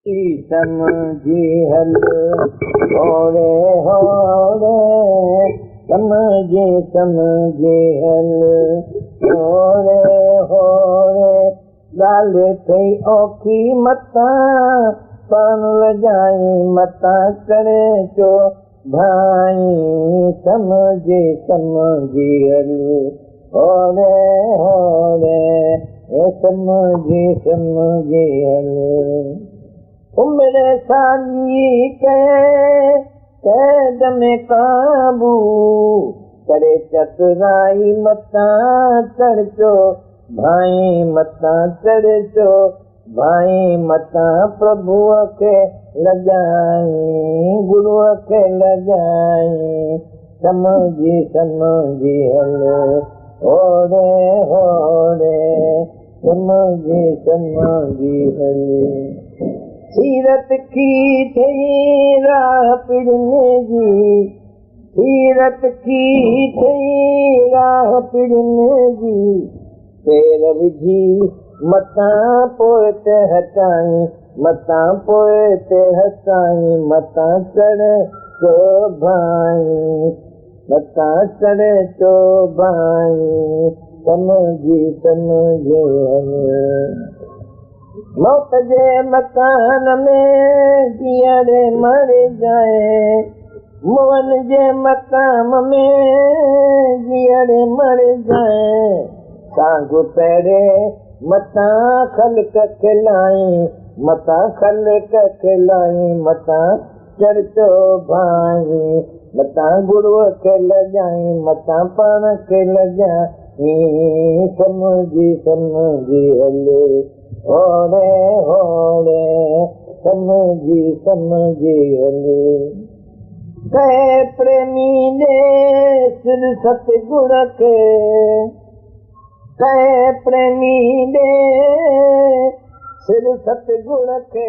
समझी हल होरे होरे समझे हल होरे होरे ॻाल्हि थई औखी मता पाण लॼाई मता करे चो भाई समझी हल होरे होरे समझी हल उम्र साली कैद में काबू करे चतुराई मता चढ़चो भाई मता चढ़चो भाई मता प्रभुअ खे लॼाई गुरुअ खे लॼाई समझी हल होरे होरे समझी हल सीरत की थई राह पिड़ने जी सीरत की थई राह पिड़ने जी पैर विझी मता पोइ ते हटाई मता पोइ ते हटाई मता चढ़ चो भाई मता चढ़ चो भाई समझी हल मौत जे मकान में जीअरे मर जाए मोहन जे मकाम में जीअरे मर जाए सांग पहिरे मता ख़ल्क़ खिलाई मता ख़ल्क़ खिलाई मता चढ़चो भाई मता गुरुअ खे लॼाई मता पाण खे लॼाई समझी हल होरे होरे समझी हल कहे प्रेमी ने सिर सतगुण खे कहे प्रेमी ने सिर सतगुण खे